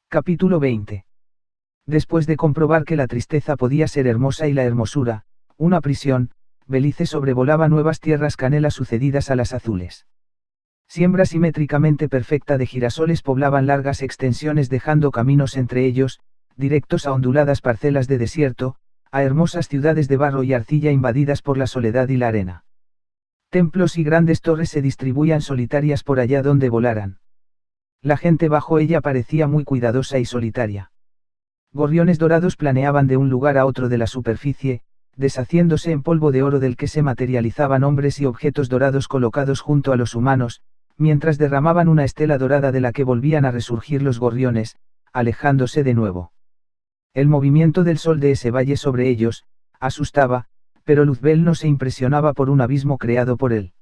Capítulo 20. Después de comprobar que la tristeza podía ser hermosa y la hermosura, una prisión, Belice sobrevolaba nuevas tierras canela sucedidas a las azules. Siembra simétricamente perfecta de girasoles poblaban largas extensiones dejando caminos entre ellos, directos a onduladas parcelas de desierto, a hermosas ciudades de barro y arcilla invadidas por la soledad y la arena. Templos y grandes torres se distribuían solitarias por allá donde volaran. La gente bajo ella parecía muy cuidadosa y solitaria. Gorriones dorados planeaban de un lugar a otro de la superficie, deshaciéndose en polvo de oro del que se materializaban hombres y objetos dorados colocados junto a los humanos, mientras derramaban una estela dorada de la que volvían a resurgir los gorriones, alejándose de nuevo. El movimiento del sol de ese valle sobre ellos, asustaba, pero Luzbel no se impresionaba por un abismo creado por él.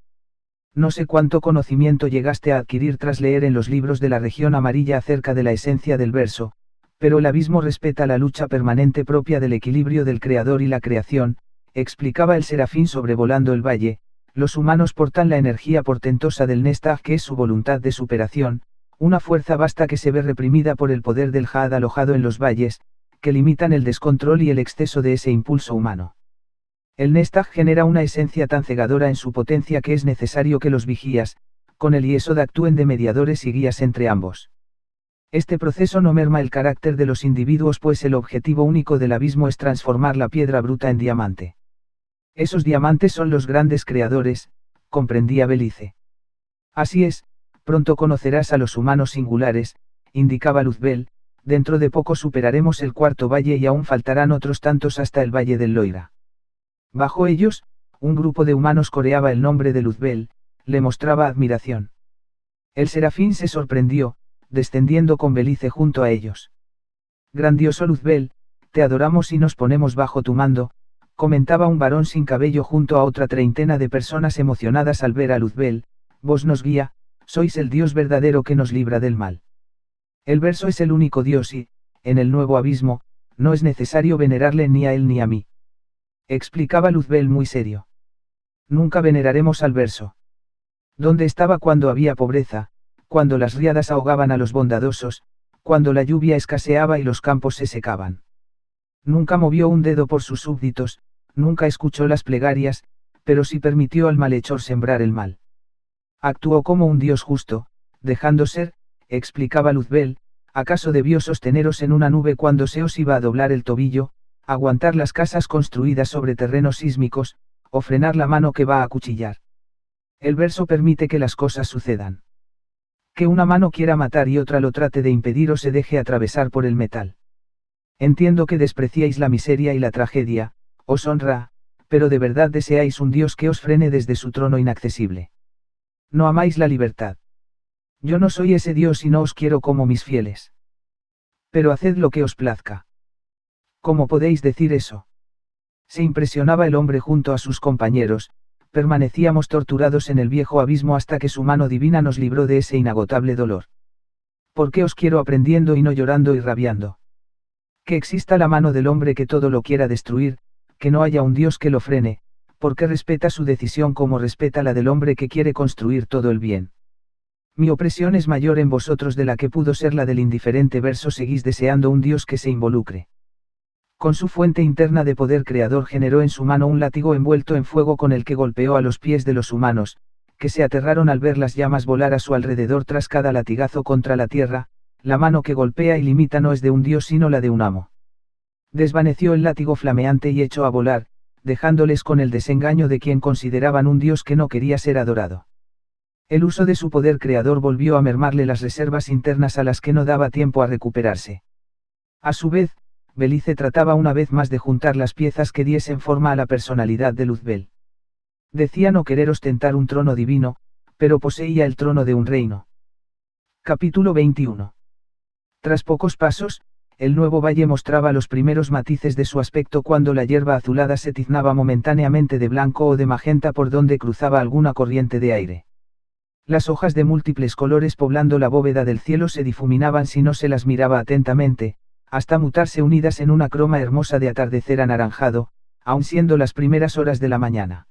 No sé cuánto conocimiento llegaste a adquirir tras leer en los libros de la región amarilla acerca de la esencia del verso, pero el abismo respeta la lucha permanente propia del equilibrio del creador y la creación, explicaba el serafín sobrevolando el valle. Los humanos portan la energía portentosa del Nestag que es su voluntad de superación, una fuerza vasta que se ve reprimida por el poder del Jad alojado en los valles, que limitan el descontrol y el exceso de ese impulso humano. El Nestag genera una esencia tan cegadora en su potencia que es necesario que los vigías, con el Yesod actúen de mediadores y guías entre ambos. Este proceso no merma el carácter de los individuos pues el objetivo único del abismo es transformar la piedra bruta en diamante. Esos diamantes son los grandes creadores, comprendía Belice. Así es, pronto conocerás a los humanos singulares, indicaba Luzbel, dentro de poco superaremos el cuarto valle y aún faltarán otros tantos hasta el valle del Loira. Bajo ellos, un grupo de humanos coreaba el nombre de Luzbel, le mostraba admiración. El serafín se sorprendió, descendiendo con Belice junto a ellos. Grandioso Luzbel, te adoramos y nos ponemos bajo tu mando, comentaba un varón sin cabello junto a otra treintena de personas emocionadas al ver a Luzbel, vos nos guía, sois el Dios verdadero que nos libra del mal. El verso es el único Dios y, en el nuevo abismo, no es necesario venerarle ni a él ni a mí. Explicaba Luzbel muy serio. Nunca veneraremos al verso. ¿Dónde estaba cuando había pobreza, cuando las riadas ahogaban a los bondadosos, cuando la lluvia escaseaba y los campos se secaban? Nunca movió un dedo por sus súbditos, nunca escuchó las plegarias, pero sí permitió al malhechor sembrar el mal. Actuó como un Dios justo, dejando ser, explicaba Luzbel, ¿acaso debió sosteneros en una nube cuando se os iba a doblar el tobillo, aguantar las casas construidas sobre terrenos sísmicos, o frenar la mano que va a acuchillar? El verso permite que las cosas sucedan. Que una mano quiera matar y otra lo trate de impedir o se deje atravesar por el metal. Entiendo que despreciáis la miseria y la tragedia, os honra, pero de verdad deseáis un Dios que os frene desde su trono inaccesible. No amáis la libertad. Yo no soy ese Dios y no os quiero como mis fieles. Pero haced lo que os plazca. ¿Cómo podéis decir eso? Se impresionaba el hombre junto a sus compañeros, permanecíamos torturados en el viejo abismo hasta que su mano divina nos libró de ese inagotable dolor. ¿Por qué os quiero aprendiendo y no llorando y rabiando? Que exista la mano del hombre que todo lo quiera destruir, que no haya un Dios que lo frene, porque respeta su decisión como respeta la del hombre que quiere construir todo el bien. Mi opresión es mayor en vosotros de la que pudo ser la del indiferente verso seguís deseando un Dios que se involucre. Con su fuente interna de poder creador generó en su mano un látigo envuelto en fuego con el que golpeó a los pies de los humanos, que se aterraron al ver las llamas volar a su alrededor tras cada latigazo contra la tierra. La mano que golpea y limita no es de un Dios sino la de un amo. Desvaneció el látigo flameante y echó a volar, dejándoles con el desengaño de quien consideraban un Dios que no quería ser adorado. El uso de su poder creador volvió a mermarle las reservas internas a las que no daba tiempo a recuperarse. A su vez, Belice trataba una vez más de juntar las piezas que diesen forma a la personalidad de Luzbel. Decía no querer ostentar un trono divino, pero poseía el trono de un reino. Capítulo 21. Tras pocos pasos, el nuevo valle mostraba los primeros matices de su aspecto cuando la hierba azulada se tiznaba momentáneamente de blanco o de magenta por donde cruzaba alguna corriente de aire. Las hojas de múltiples colores poblando la bóveda del cielo se difuminaban si no se las miraba atentamente, hasta mutarse unidas en una croma hermosa de atardecer anaranjado, aun siendo las primeras horas de la mañana.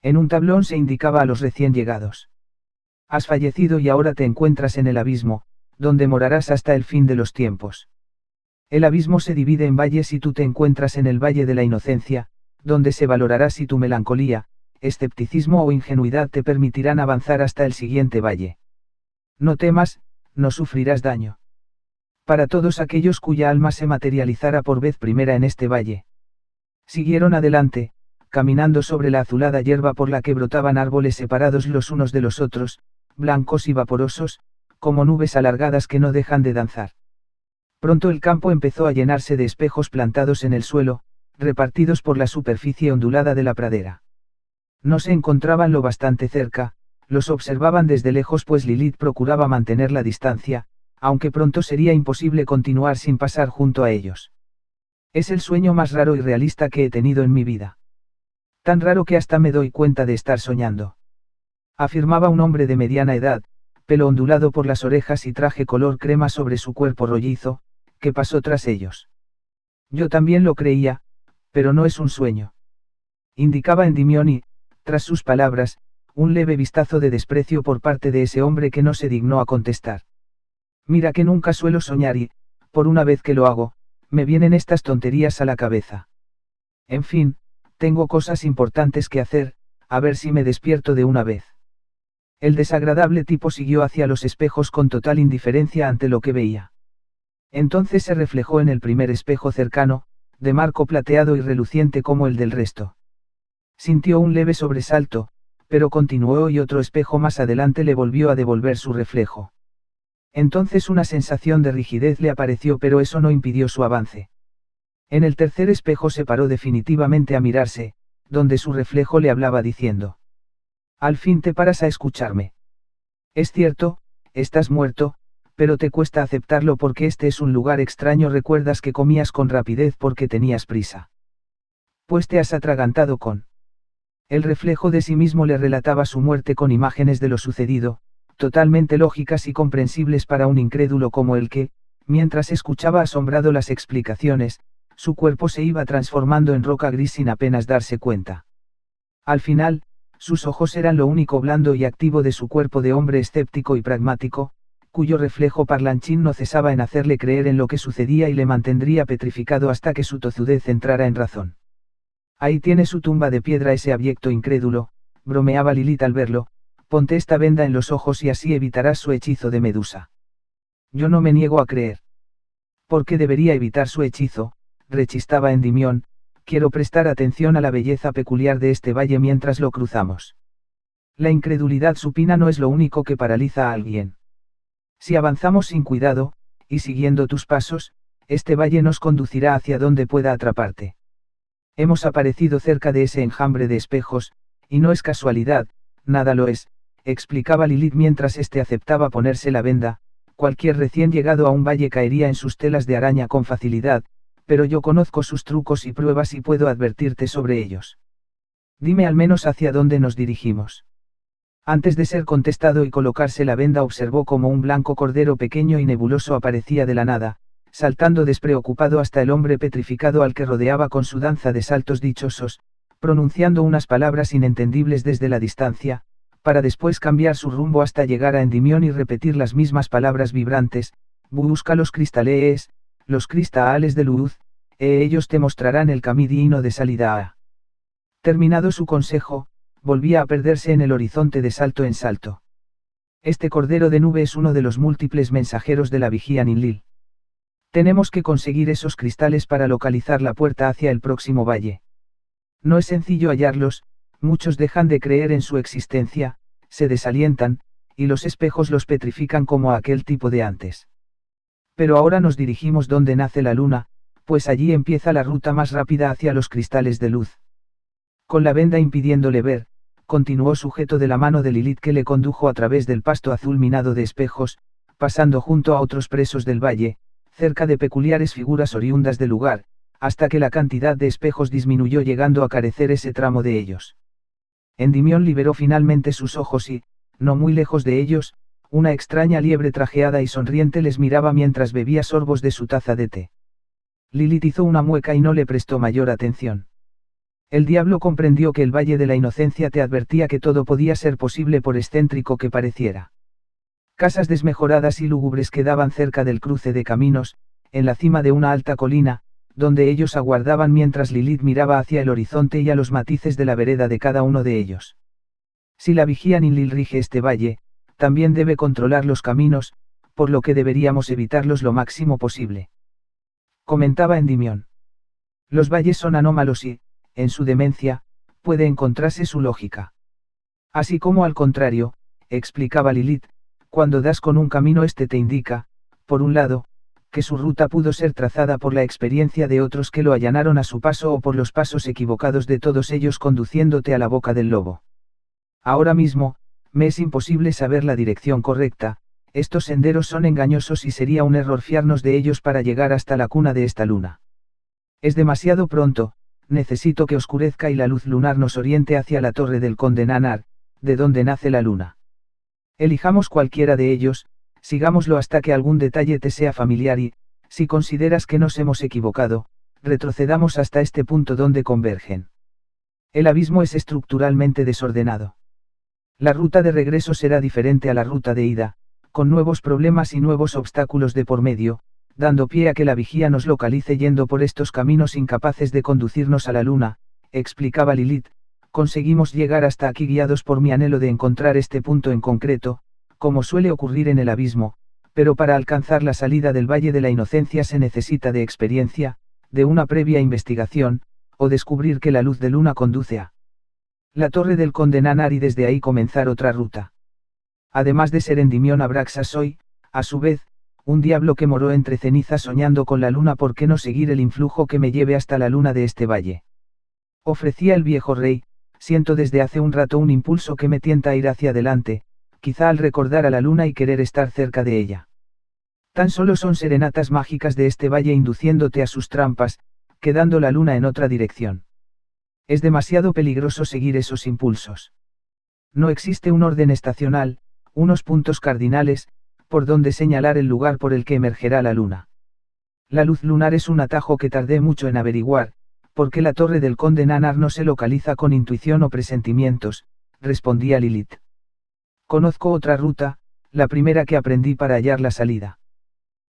En un tablón se indicaba a los recién llegados. Has fallecido y ahora te encuentras en el abismo, donde morarás hasta el fin de los tiempos. El abismo se divide en valles y tú te encuentras en el valle de la inocencia, donde se valorará si tu melancolía, escepticismo o ingenuidad te permitirán avanzar hasta el siguiente valle. No temas, no sufrirás daño. Para todos aquellos cuya alma se materializara por vez primera en este valle. Siguieron adelante, caminando sobre la azulada hierba por la que brotaban árboles separados los unos de los otros, blancos y vaporosos, como nubes alargadas que no dejan de danzar. Pronto el campo empezó a llenarse de espejos plantados en el suelo, repartidos por la superficie ondulada de la pradera. No se encontraban lo bastante cerca, los observaban desde lejos pues Lilith procuraba mantener la distancia, aunque pronto sería imposible continuar sin pasar junto a ellos. Es el sueño más raro y realista que he tenido en mi vida. Tan raro que hasta me doy cuenta de estar soñando. Afirmaba un hombre de mediana edad, pelo ondulado por las orejas y traje color crema sobre su cuerpo rollizo, que pasó tras ellos. Yo también lo creía, pero no es un sueño. Indicaba Endymion y, tras sus palabras, un leve vistazo de desprecio por parte de ese hombre que no se dignó a contestar. Mira que nunca suelo soñar y, por una vez que lo hago, me vienen estas tonterías a la cabeza. En fin, tengo cosas importantes que hacer, a ver si me despierto de una vez. El desagradable tipo siguió hacia los espejos con total indiferencia ante lo que veía. Entonces se reflejó en el primer espejo cercano, de marco plateado y reluciente como el del resto. Sintió un leve sobresalto, pero continuó y otro espejo más adelante le volvió a devolver su reflejo. Entonces una sensación de rigidez le apareció pero eso no impidió su avance. En el tercer espejo se paró definitivamente a mirarse, donde su reflejo le hablaba diciendo: Al fin te paras a escucharme. Es cierto, estás muerto, pero te cuesta aceptarlo porque este es un lugar extraño. Recuerdas que comías con rapidez porque tenías prisa. Pues te has atragantado con... El reflejo de sí mismo le relataba su muerte con imágenes de lo sucedido, totalmente lógicas y comprensibles para un incrédulo como el que, mientras escuchaba asombrado las explicaciones, su cuerpo se iba transformando en roca gris sin apenas darse cuenta. Al final, sus ojos eran lo único blando y activo de su cuerpo de hombre escéptico y pragmático, cuyo reflejo parlanchín no cesaba en hacerle creer en lo que sucedía y le mantendría petrificado hasta que su tozudez entrara en razón. Ahí tiene su tumba de piedra ese abyecto incrédulo, bromeaba Lilith al verlo, ponte esta venda en los ojos y así evitarás su hechizo de Medusa. Yo no me niego a creer. ¿Por qué debería evitar su hechizo?, rechistaba Endymion, quiero prestar atención a la belleza peculiar de este valle mientras lo cruzamos. La incredulidad supina no es lo único que paraliza a alguien. Si avanzamos sin cuidado, y siguiendo tus pasos, este valle nos conducirá hacia donde pueda atraparte. Hemos aparecido cerca de ese enjambre de espejos, y no es casualidad, nada lo es, explicaba Lilith mientras éste aceptaba ponerse la venda. Cualquier recién llegado a un valle caería en sus telas de araña con facilidad, pero yo conozco sus trucos y pruebas y puedo advertirte sobre ellos. Dime al menos hacia dónde nos dirigimos. Antes de ser contestado y colocarse la venda observó como un blanco cordero pequeño y nebuloso aparecía de la nada, saltando despreocupado hasta el hombre petrificado al que rodeaba con su danza de saltos dichosos, pronunciando unas palabras inentendibles desde la distancia, para después cambiar su rumbo hasta llegar a Endymion y repetir las mismas palabras vibrantes: busca los cristales de luz, ellos te mostrarán el camino de salida a. Terminado su consejo, volvía a perderse en el horizonte de salto en salto. Este cordero de nube es uno de los múltiples mensajeros de la vigía Ninlil. Tenemos que conseguir esos cristales para localizar la puerta hacia el próximo valle. No es sencillo hallarlos, muchos dejan de creer en su existencia, se desalientan, y los espejos los petrifican como a aquel tipo de antes. Pero ahora nos dirigimos donde nace la luna, pues allí empieza la ruta más rápida hacia los cristales de luz. Con la venda impidiéndole ver, continuó sujeto de la mano de Lilith que le condujo a través del pasto azul minado de espejos, pasando junto a otros presos del valle, cerca de peculiares figuras oriundas del lugar, hasta que la cantidad de espejos disminuyó llegando a carecer ese tramo de ellos. Endymion liberó finalmente sus ojos y, no muy lejos de ellos, una extraña liebre trajeada y sonriente les miraba mientras bebía sorbos de su taza de té. Lilith hizo una mueca y no le prestó mayor atención. El diablo comprendió que el Valle de la Inocencia te advertía que todo podía ser posible por excéntrico que pareciera. Casas desmejoradas y lúgubres quedaban cerca del cruce de caminos, en la cima de una alta colina, donde ellos aguardaban mientras Lilith miraba hacia el horizonte y a los matices de la vereda de cada uno de ellos. Si la vigía Ninlil rige este valle, también debe controlar los caminos, por lo que deberíamos evitarlos lo máximo posible. Comentaba Endymion. Los valles son anómalos y, en su demencia, puede encontrarse su lógica. Así como al contrario, explicaba Lilith, cuando das con un camino este te indica, por un lado, que su ruta pudo ser trazada por la experiencia de otros que lo allanaron a su paso o por los pasos equivocados de todos ellos conduciéndote a la boca del lobo. Ahora mismo, me es imposible saber la dirección correcta, estos senderos son engañosos y sería un error fiarnos de ellos para llegar hasta la cuna de esta luna. Es demasiado pronto, necesito que oscurezca y la luz lunar nos oriente hacia la torre del conde Nanar, de donde nace la luna. Elijamos cualquiera de ellos, sigámoslo hasta que algún detalle te sea familiar y, si consideras que nos hemos equivocado, retrocedamos hasta este punto donde convergen. El abismo es estructuralmente desordenado. La ruta de regreso será diferente a la ruta de ida, con nuevos problemas y nuevos obstáculos de por medio, dando pie a que la vigía nos localice yendo por estos caminos incapaces de conducirnos a la luna, explicaba Lilith. Conseguimos llegar hasta aquí guiados por mi anhelo de encontrar este punto en concreto, como suele ocurrir en el abismo, pero para alcanzar la salida del Valle de la Inocencia se necesita de experiencia, de una previa investigación, o descubrir que la luz de luna conduce a la torre del conde Nanar y desde ahí comenzar otra ruta. Además de ser Endymion Abraxas soy, a su vez, un diablo que moró entre cenizas soñando con la luna. ¿Por qué no seguir el influjo que me lleve hasta la luna de este valle? Ofrecía el viejo rey. Siento desde hace un rato un impulso que me tienta a ir hacia adelante, quizá al recordar a la luna y querer estar cerca de ella. Tan solo son serenatas mágicas de este valle induciéndote a sus trampas, quedando la luna en otra dirección. Es demasiado peligroso seguir esos impulsos. No existe un orden estacional, unos puntos cardinales, por donde señalar el lugar por el que emergerá la luna. La luz lunar es un atajo que tardé mucho en averiguar, porque la torre del conde Nanar no se localiza con intuición o presentimientos, respondía Lilith. Conozco otra ruta, la primera que aprendí para hallar la salida.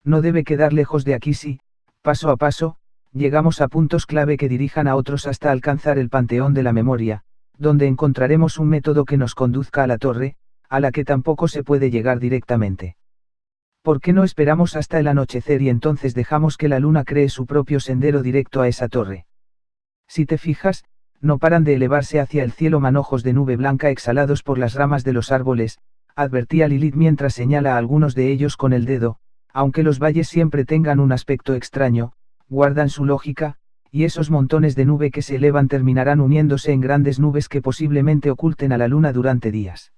No debe quedar lejos de aquí si, paso a paso, llegamos a puntos clave que dirijan a otros hasta alcanzar el Panteón de la Memoria, donde encontraremos un método que nos conduzca a la torre, a la que tampoco se puede llegar directamente. ¿Por qué no esperamos hasta el anochecer y entonces dejamos que la luna cree su propio sendero directo a esa torre? Si te fijas, no paran de elevarse hacia el cielo manojos de nube blanca exhalados por las ramas de los árboles, advertía Lilith mientras señala a algunos de ellos con el dedo, aunque los valles siempre tengan un aspecto extraño, guardan su lógica, y esos montones de nube que se elevan terminarán uniéndose en grandes nubes que posiblemente oculten a la luna durante días.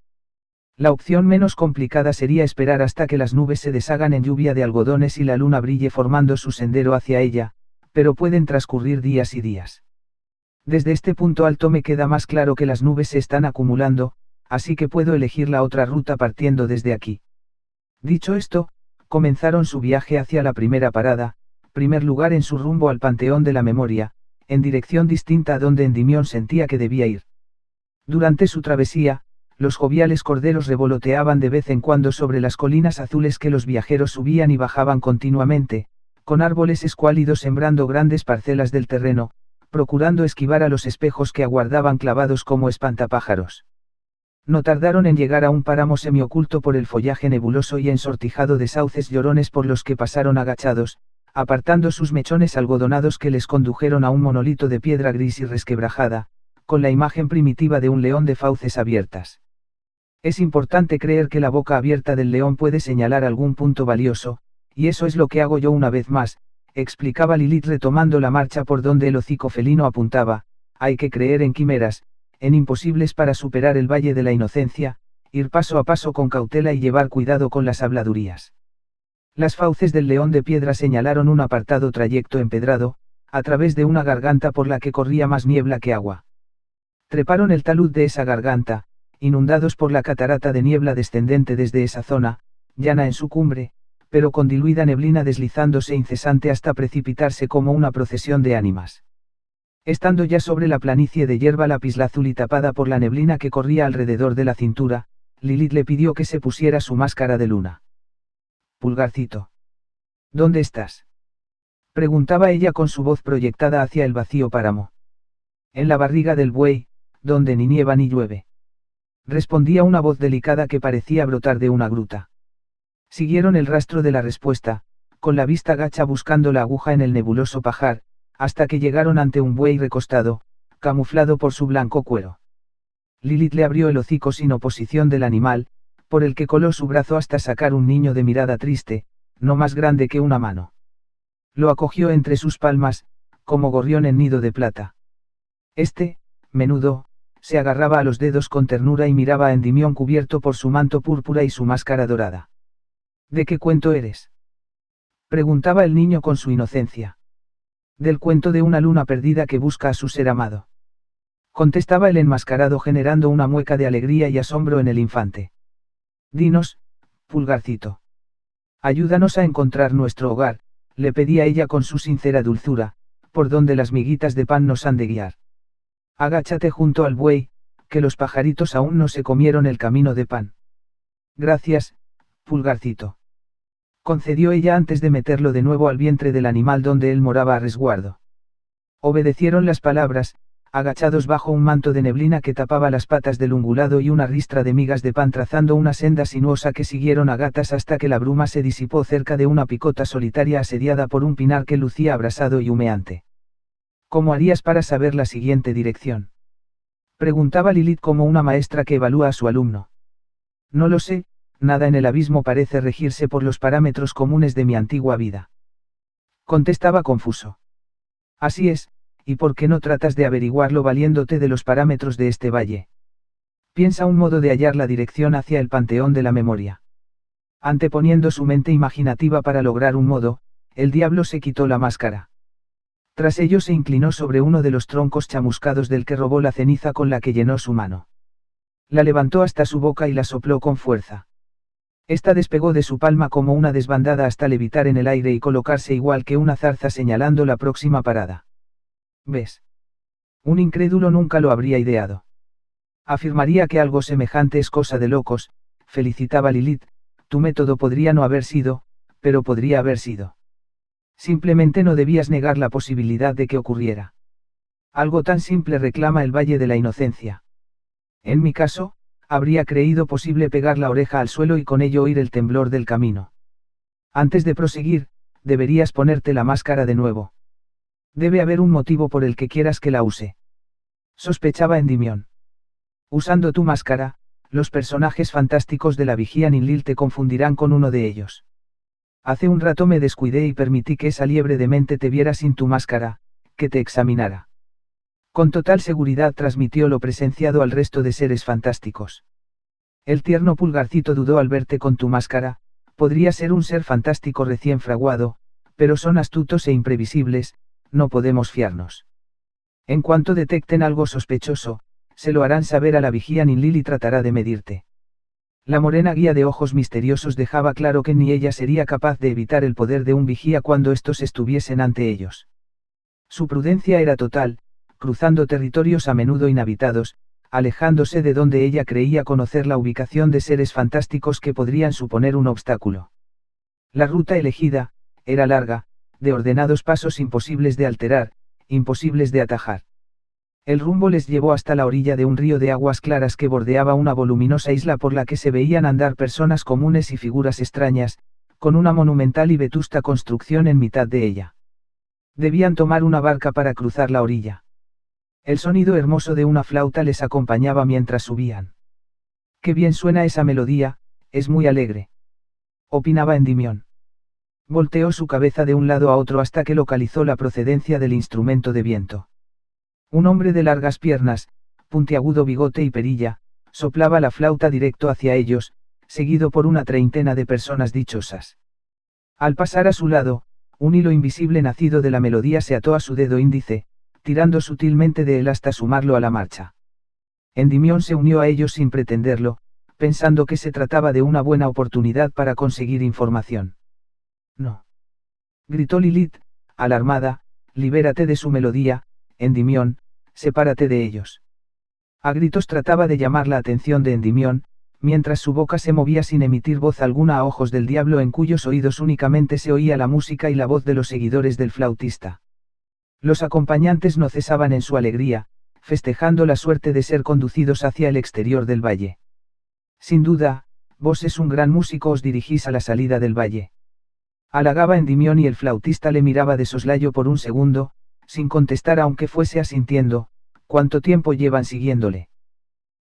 La opción menos complicada sería esperar hasta que las nubes se deshagan en lluvia de algodones y la luna brille formando su sendero hacia ella, pero pueden transcurrir días y días. Desde este punto alto me queda más claro que las nubes se están acumulando, así que puedo elegir la otra ruta partiendo desde aquí. Dicho esto, comenzaron su viaje hacia la primera parada, primer lugar en su rumbo al Panteón de la Memoria, en dirección distinta a donde Endymion sentía que debía ir. Durante su travesía, los joviales corderos revoloteaban de vez en cuando sobre las colinas azules que los viajeros subían y bajaban continuamente, con árboles escuálidos sembrando grandes parcelas del terreno, procurando esquivar a los espejos que aguardaban clavados como espantapájaros. No tardaron en llegar a un páramo semioculto por el follaje nebuloso y ensortijado de sauces llorones por los que pasaron agachados, apartando sus mechones algodonados que les condujeron a un monolito de piedra gris y resquebrajada, con la imagen primitiva de un león de fauces abiertas. Es importante creer que la boca abierta del león puede señalar algún punto valioso, y eso es lo que hago yo una vez más, explicaba Lilith retomando la marcha por donde el hocico felino apuntaba. Hay que creer en quimeras, en imposibles para superar el Valle de la Inocencia, ir paso a paso con cautela y llevar cuidado con las habladurías. Las fauces del león de piedra señalaron un apartado trayecto empedrado, a través de una garganta por la que corría más niebla que agua. Treparon el talud de esa garganta, inundados por la catarata de niebla descendente desde esa zona, llana en su cumbre, pero con diluida neblina deslizándose incesante hasta precipitarse como una procesión de ánimas. Estando ya sobre la planicie de hierba lapislázuli y tapada por la neblina que corría alrededor de la cintura, Lilith le pidió que se pusiera su máscara de luna. Pulgarcito. ¿Dónde estás? Preguntaba ella con su voz proyectada hacia el vacío páramo. En la barriga del buey, donde ni nieva ni llueve. Respondía una voz delicada que parecía brotar de una gruta. Siguieron el rastro de la respuesta, con la vista gacha buscando la aguja en el nebuloso pajar, hasta que llegaron ante un buey recostado, camuflado por su blanco cuero. Lilith le abrió el hocico sin oposición del animal, por el que coló su brazo hasta sacar un niño de mirada triste, no más grande que una mano. Lo acogió entre sus palmas, como gorrión en nido de plata. Menudo, se agarraba a los dedos con ternura y miraba a Endymion cubierto por su manto púrpura y su máscara dorada. ¿De qué cuento eres? Preguntaba el niño con su inocencia. Del cuento de una luna perdida que busca a su ser amado. Contestaba el enmascarado generando una mueca de alegría y asombro en el infante. Dinos, Pulgarcito. Ayúdanos a encontrar nuestro hogar, le pedía ella con su sincera dulzura, por donde las miguitas de pan nos han de guiar. Agáchate junto al buey, que los pajaritos aún no se comieron el camino de pan. Gracias, Pulgarcito. Concedió ella antes de meterlo de nuevo al vientre del animal donde él moraba a resguardo. Obedecieron las palabras, agachados bajo un manto de neblina que tapaba las patas del ungulado y una ristra de migas de pan trazando una senda sinuosa que siguieron a gatas hasta que la bruma se disipó cerca de una picota solitaria asediada por un pinar que lucía abrasado y humeante. ¿Cómo harías para saber la siguiente dirección? Preguntaba Lilith como una maestra que evalúa a su alumno. No lo sé, nada en el abismo parece regirse por los parámetros comunes de mi antigua vida. Contestaba confuso. Así es, ¿y por qué no tratas de averiguarlo valiéndote de los parámetros de este valle? Piensa un modo de hallar la dirección hacia el panteón de la memoria. Anteponiendo su mente imaginativa para lograr un modo, el diablo se quitó la máscara. Tras ello se inclinó sobre uno de los troncos chamuscados del que robó la ceniza con la que llenó su mano. La levantó hasta su boca y la sopló con fuerza. Esta despegó de su palma como una desbandada hasta levitar en el aire y colocarse igual que una zarza señalando la próxima parada. ¿Ves? Un incrédulo nunca lo habría ideado. Afirmaría que algo semejante es cosa de locos, felicitaba Lilith, tu método podría no haber sido, pero podría haber sido. Simplemente no debías negar la posibilidad de que ocurriera. Algo tan simple reclama el Valle de la Inocencia. En mi caso, habría creído posible pegar la oreja al suelo y con ello oír el temblor del camino. Antes de proseguir, deberías ponerte la máscara de nuevo. Debe haber un motivo por el que quieras que la use. Sospechaba Endymion. Usando tu máscara, los personajes fantásticos de la Vigía Ninlil te confundirán con uno de ellos. Hace un rato me descuidé y permití que esa liebre demente te viera sin tu máscara, que te examinara. Con total seguridad transmitió lo presenciado al resto de seres fantásticos. El tierno Pulgarcito dudó al verte con tu máscara, podría ser un ser fantástico recién fraguado, pero son astutos e imprevisibles, no podemos fiarnos. En cuanto detecten algo sospechoso, se lo harán saber a la Vigía Ninlil y tratará de medirte. La morena guía de ojos misteriosos dejaba claro que ni ella sería capaz de evitar el poder de un vigía cuando estos estuviesen ante ellos. Su prudencia era total, cruzando territorios a menudo inhabitados, alejándose de donde ella creía conocer la ubicación de seres fantásticos que podrían suponer un obstáculo. La ruta elegida, era larga, de ordenados pasos imposibles de alterar, imposibles de atajar. El rumbo les llevó hasta la orilla de un río de aguas claras que bordeaba una voluminosa isla por la que se veían andar personas comunes y figuras extrañas, con una monumental y vetusta construcción en mitad de ella. Debían tomar una barca para cruzar la orilla. El sonido hermoso de una flauta les acompañaba mientras subían. Qué bien suena esa melodía, es muy alegre. Opinaba Endymion. Volteó su cabeza de un lado a otro hasta que localizó la procedencia del instrumento de viento. Un hombre de largas piernas, puntiagudo bigote y perilla, soplaba la flauta directo hacia ellos, seguido por una treintena de personas dichosas. Al pasar a su lado, un hilo invisible nacido de la melodía se ató a su dedo índice, tirando sutilmente de él hasta sumarlo a la marcha. Endimión se unió a ellos sin pretenderlo, pensando que se trataba de una buena oportunidad para conseguir información. No. Gritó Lilith, alarmada, libérate de su melodía, Endimión, sepárate de ellos. A gritos trataba de llamar la atención de Endimión, mientras su boca se movía sin emitir voz alguna a ojos del diablo en cuyos oídos únicamente se oía la música y la voz de los seguidores del flautista. Los acompañantes no cesaban en su alegría, festejando la suerte de ser conducidos hacia el exterior del valle. Sin duda, vos es un gran músico, os dirigís a la salida del valle. Halagaba Endimión y el flautista le miraba de soslayo por un segundo, sin contestar aunque fuese asintiendo. ¿Cuánto tiempo llevan siguiéndole?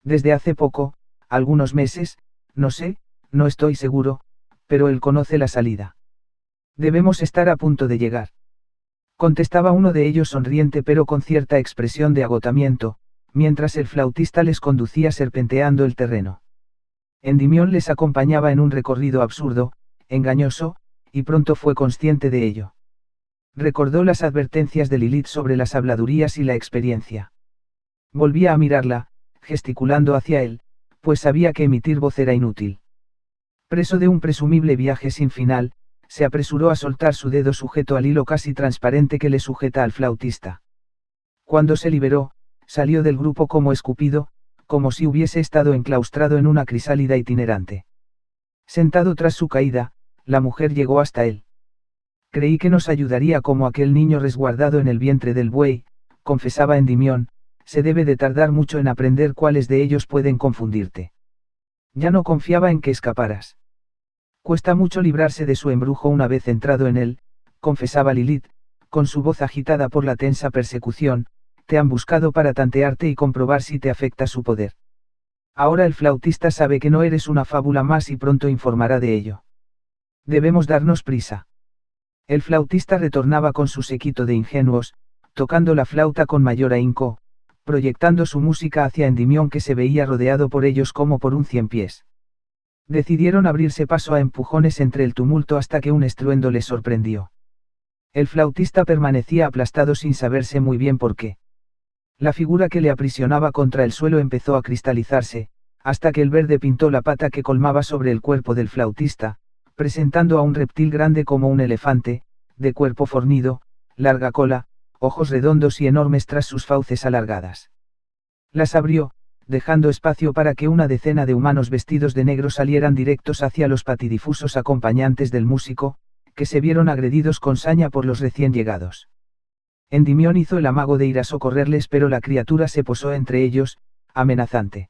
Desde hace poco, algunos meses, no sé, no estoy seguro, pero él conoce la salida. Debemos estar a punto de llegar. Contestaba uno de ellos sonriente pero con cierta expresión de agotamiento, mientras el flautista les conducía serpenteando el terreno. Endimión les acompañaba en un recorrido absurdo, engañoso, y pronto fue consciente de ello. Recordó las advertencias de Lilith sobre las habladurías y la experiencia. Volvía a mirarla, gesticulando hacia él, pues sabía que emitir voz era inútil. Preso de un presumible viaje sin final, se apresuró a soltar su dedo sujeto al hilo casi transparente que le sujeta al flautista. Cuando se liberó, salió del grupo como escupido, como si hubiese estado enclaustrado en una crisálida itinerante. Sentado tras su caída, la mujer llegó hasta él. Creí que nos ayudaría como aquel niño resguardado en el vientre del buey, confesaba Endimión. Se debe de tardar mucho en aprender cuáles de ellos pueden confundirte. Ya no confiaba en que escaparas. Cuesta mucho librarse de su embrujo una vez entrado en él, confesaba Lilith, con su voz agitada por la tensa persecución. Te han buscado para tantearte y comprobar si te afecta su poder. Ahora el flautista sabe que no eres una fábula más y pronto informará de ello. Debemos darnos prisa. El flautista retornaba con su séquito de ingenuos, tocando la flauta con mayor ahínco, proyectando su música hacia Endimión que se veía rodeado por ellos como por un ciempiés. Decidieron abrirse paso a empujones entre el tumulto hasta que un estruendo les sorprendió. El flautista permanecía aplastado sin saberse muy bien por qué. La figura que le aprisionaba contra el suelo empezó a cristalizarse, hasta que el verde pintó la pata que colmaba sobre el cuerpo del flautista, presentando a un reptil grande como un elefante, de cuerpo fornido, larga cola, ojos redondos y enormes tras sus fauces alargadas. Las abrió, dejando espacio para que una decena de humanos vestidos de negro salieran directos hacia los patidifusos acompañantes del músico, que se vieron agredidos con saña por los recién llegados. Endimión hizo el amago de ir a socorrerles, pero la criatura se posó entre ellos, amenazante.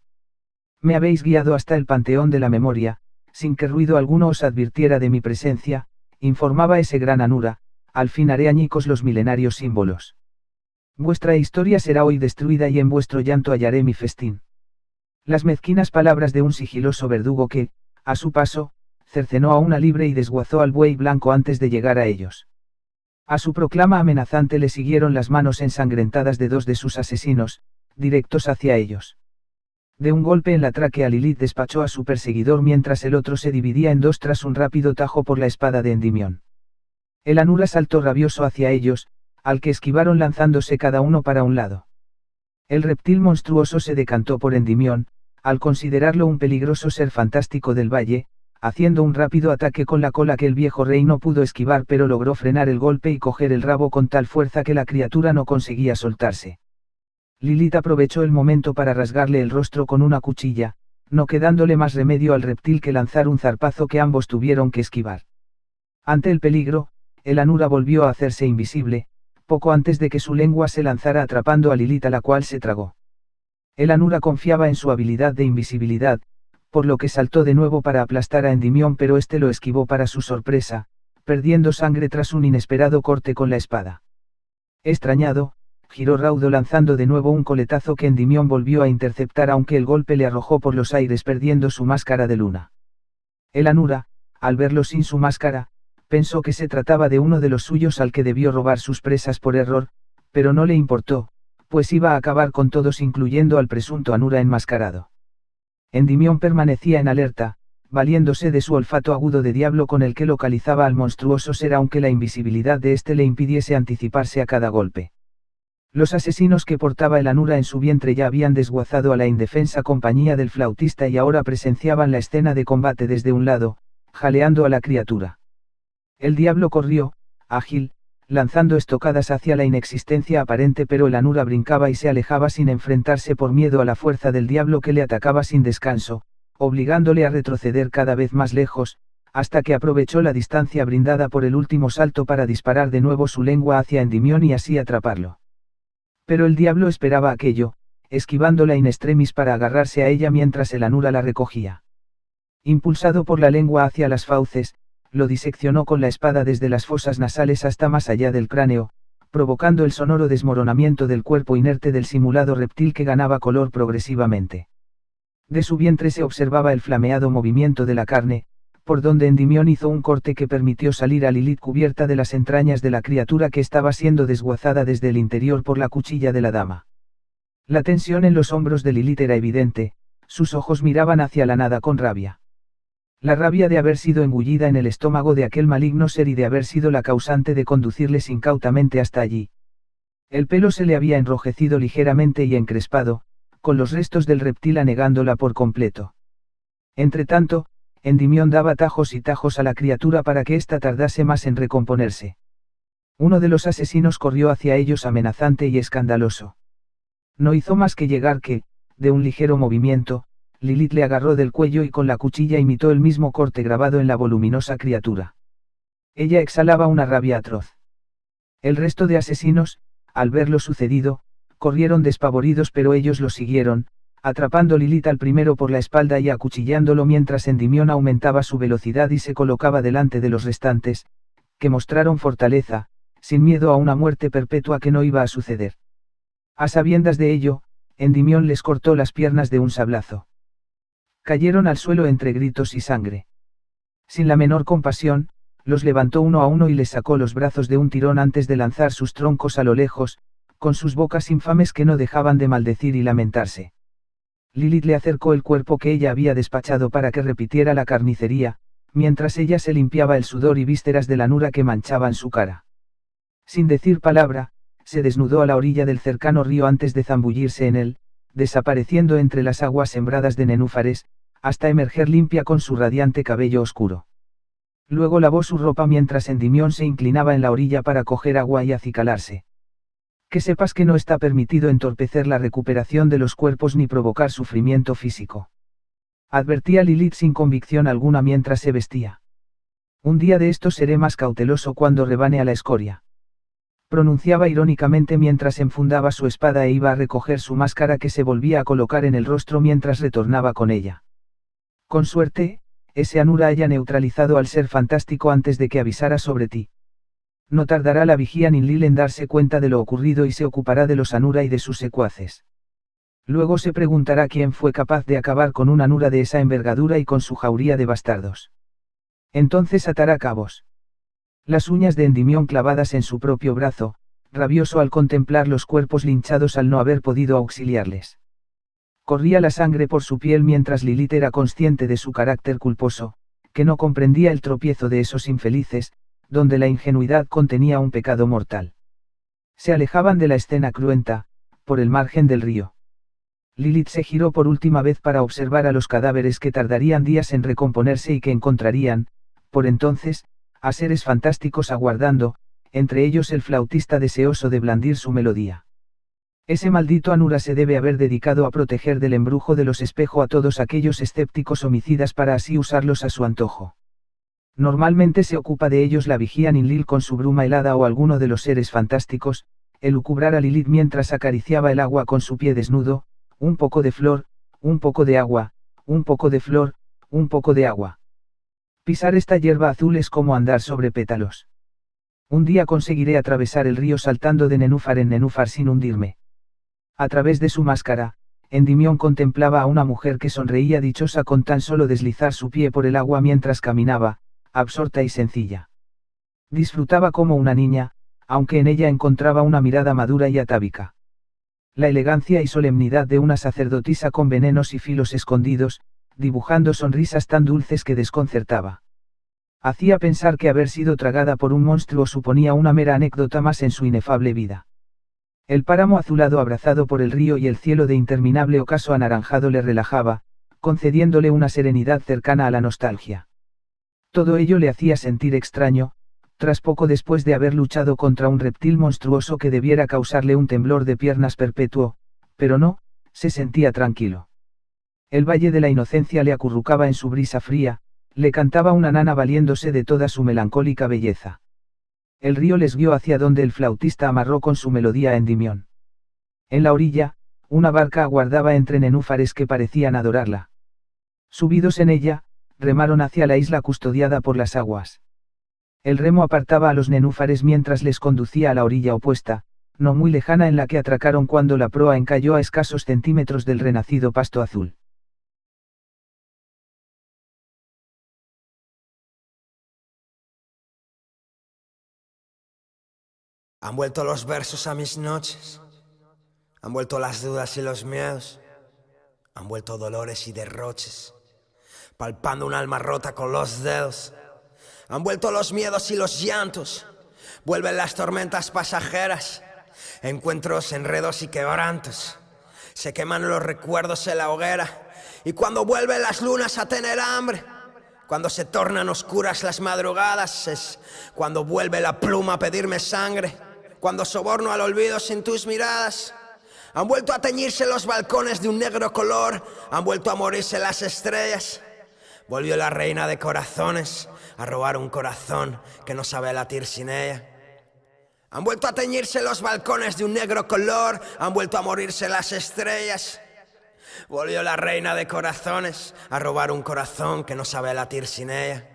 Me habéis guiado hasta el panteón de la memoria, sin que ruido alguno os advirtiera de mi presencia, informaba ese gran Anura. Al fin haré añicos los milenarios símbolos. Vuestra historia será hoy destruida y en vuestro llanto hallaré mi festín. Las mezquinas palabras de un sigiloso verdugo que, a su paso, cercenó a una libre y desguazó al buey blanco antes de llegar a ellos. A su proclama amenazante le siguieron las manos ensangrentadas de dos de sus asesinos, directos hacia ellos. De un golpe en la tráquea Lilith despachó a su perseguidor mientras el otro se dividía en dos tras un rápido tajo por la espada de Endimión. El Anura saltó rabioso hacia ellos, al que esquivaron lanzándose cada uno para un lado. El reptil monstruoso se decantó por Endimión, al considerarlo un peligroso ser fantástico del valle, haciendo un rápido ataque con la cola que el viejo rey no pudo esquivar, pero logró frenar el golpe y coger el rabo con tal fuerza que la criatura no conseguía soltarse. Lilith aprovechó el momento para rasgarle el rostro con una cuchilla, no quedándole más remedio al reptil que lanzar un zarpazo que ambos tuvieron que esquivar. Ante el peligro, el Anura volvió a hacerse invisible, poco antes de que su lengua se lanzara atrapando a Lilith, a la cual se tragó. El Anura confiaba en su habilidad de invisibilidad, por lo que saltó de nuevo para aplastar a Endimión, pero este lo esquivó para su sorpresa, perdiendo sangre tras un inesperado corte con la espada. Extrañado, giró raudo lanzando de nuevo un coletazo que Endimión volvió a interceptar, aunque el golpe le arrojó por los aires perdiendo su máscara de luna. El Anura, al verlo sin su máscara, pensó que se trataba de uno de los suyos al que debió robar sus presas por error, pero no le importó, pues iba a acabar con todos incluyendo al presunto Anura enmascarado. Endimión permanecía en alerta, valiéndose de su olfato agudo de diablo con el que localizaba al monstruoso ser, aunque la invisibilidad de éste le impidiese anticiparse a cada golpe. Los asesinos que portaba el Anura en su vientre ya habían desguazado a la indefensa compañía del flautista y ahora presenciaban la escena de combate desde un lado, jaleando a la criatura. El diablo corrió, ágil, lanzando estocadas hacia la inexistencia aparente, pero el Anura brincaba y se alejaba sin enfrentarse por miedo a la fuerza del diablo que le atacaba sin descanso, obligándole a retroceder cada vez más lejos, hasta que aprovechó la distancia brindada por el último salto para disparar de nuevo su lengua hacia Endymion y así atraparlo. Pero el diablo esperaba aquello, esquivándola in extremis para agarrarse a ella mientras el Anura la recogía. Impulsado por la lengua hacia las fauces, lo diseccionó con la espada desde las fosas nasales hasta más allá del cráneo, provocando el sonoro desmoronamiento del cuerpo inerte del simulado reptil que ganaba color progresivamente. De su vientre se observaba el flameado movimiento de la carne, por donde Endymion hizo un corte que permitió salir a Lilith cubierta de las entrañas de la criatura que estaba siendo desguazada desde el interior por la cuchilla de la dama. La tensión en los hombros de Lilith era evidente, sus ojos miraban hacia la nada con rabia. La rabia de haber sido engullida en el estómago de aquel maligno ser y de haber sido la causante de conducirles incautamente hasta allí. El pelo se le había enrojecido ligeramente y encrespado, con los restos del reptil anegándola por completo. Entretanto, Endymion daba tajos y tajos a la criatura para que ésta tardase más en recomponerse. Uno de los asesinos corrió hacia ellos amenazante y escandaloso. No hizo más que llegar que, de un ligero movimiento, Lilith le agarró del cuello y con la cuchilla imitó el mismo corte grabado en la voluminosa criatura. Ella exhalaba una rabia atroz. El resto de asesinos, al ver lo sucedido, corrieron despavoridos, pero ellos lo siguieron, atrapando Lilith al primero por la espalda y acuchillándolo mientras Endymion aumentaba su velocidad y se colocaba delante de los restantes, que mostraron fortaleza, sin miedo a una muerte perpetua que no iba a suceder. A sabiendas de ello, Endymion les cortó las piernas de un sablazo. Cayeron al suelo entre gritos y sangre. Sin la menor compasión, los levantó uno a uno y les sacó los brazos de un tirón antes de lanzar sus troncos a lo lejos, con sus bocas infames que no dejaban de maldecir y lamentarse. Lilith le acercó el cuerpo que ella había despachado para que repitiera la carnicería, mientras ella se limpiaba el sudor y vísceras de la Anura que manchaban su cara. Sin decir palabra, se desnudó a la orilla del cercano río antes de zambullirse en él, desapareciendo entre las aguas sembradas de nenúfares, hasta emerger limpia con su radiante cabello oscuro. Luego lavó su ropa mientras Endymion se inclinaba en la orilla para coger agua y acicalarse. Que sepas que no está permitido entorpecer la recuperación de los cuerpos ni provocar sufrimiento físico. Advertía Lilith sin convicción alguna mientras se vestía. Un día de estos seré más cauteloso cuando rebane a la escoria. Pronunciaba irónicamente mientras enfundaba su espada e iba a recoger su máscara que se volvía a colocar en el rostro mientras retornaba con ella. Con suerte, ese Anura haya neutralizado al ser fantástico antes de que avisara sobre ti. No tardará la vigía Ninlil en darse cuenta de lo ocurrido y se ocupará de los Anura y de sus secuaces. Luego se preguntará quién fue capaz de acabar con un Anura de esa envergadura y con su jauría de bastardos. Entonces atará cabos. Las uñas de Endymion clavadas en su propio brazo, rabioso al contemplar los cuerpos linchados al no haber podido auxiliarles. Corría la sangre por su piel mientras Lilith era consciente de su carácter culposo, que no comprendía el tropiezo de esos infelices, donde la ingenuidad contenía un pecado mortal. Se alejaban de la escena cruenta, por el margen del río. Lilith se giró por última vez para observar a los cadáveres que tardarían días en recomponerse y que encontrarían, por entonces, a seres fantásticos aguardando, entre ellos el flautista deseoso de blandir su melodía. Ese maldito Anura se debe haber dedicado a proteger del embrujo de los espejo a todos aquellos escépticos homicidas para así usarlos a su antojo. Normalmente se ocupa de ellos la vigía Ninlil con su bruma helada o alguno de los seres fantásticos, elucubrar a Lilith mientras acariciaba el agua con su pie desnudo, un poco de flor, un poco de agua, un poco de flor, un poco de agua. Pisar esta hierba azul es como andar sobre pétalos. Un día conseguiré atravesar el río saltando de nenúfar en nenúfar sin hundirme. A través de su máscara, Endymion contemplaba a una mujer que sonreía dichosa con tan solo deslizar su pie por el agua mientras caminaba, absorta y sencilla. Disfrutaba como una niña, aunque en ella encontraba una mirada madura y atávica. La elegancia y solemnidad de una sacerdotisa con venenos y filos escondidos, dibujando sonrisas tan dulces que desconcertaba. Hacía pensar que haber sido tragada por un monstruo suponía una mera anécdota más en su inefable vida. El páramo azulado abrazado por el río y el cielo de interminable ocaso anaranjado le relajaba, concediéndole una serenidad cercana a la nostalgia. Todo ello le hacía sentir extraño, tras poco después de haber luchado contra un reptil monstruoso que debiera causarle un temblor de piernas perpetuo, pero no, se sentía tranquilo. El valle de la inocencia le acurrucaba en su brisa fría, le cantaba una nana valiéndose de toda su melancólica belleza. El río les guió hacia donde el flautista amarró con su melodía Endymion. En la orilla, una barca aguardaba entre nenúfares que parecían adorarla. Subidos en ella, remaron hacia la isla custodiada por las aguas. El remo apartaba a los nenúfares mientras les conducía a la orilla opuesta, no muy lejana en la que atracaron cuando la proa encalló a escasos centímetros del renacido pasto azul. Han vuelto los versos a mis noches, han vuelto las dudas y los miedos, han vuelto dolores y derroches, palpando un alma rota con los dedos. Han vuelto los miedos y los llantos, vuelven las tormentas pasajeras, encuentros, enredos y quebrantos. Se queman los recuerdos en la hoguera, y cuando vuelven las lunas a tener hambre, cuando se tornan oscuras las madrugadas, es cuando vuelve la pluma a pedirme sangre, cuando soborno al olvido sin tus miradas. Han vuelto a teñirse los balcones de un negro color, han vuelto a morirse las estrellas. Volvió la reina de corazones a robar un corazón que no sabe latir sin ella. Han vuelto a teñirse los balcones de un negro color, han vuelto a morirse las estrellas. Volvió la reina de corazones a robar un corazón que no sabe latir sin ella.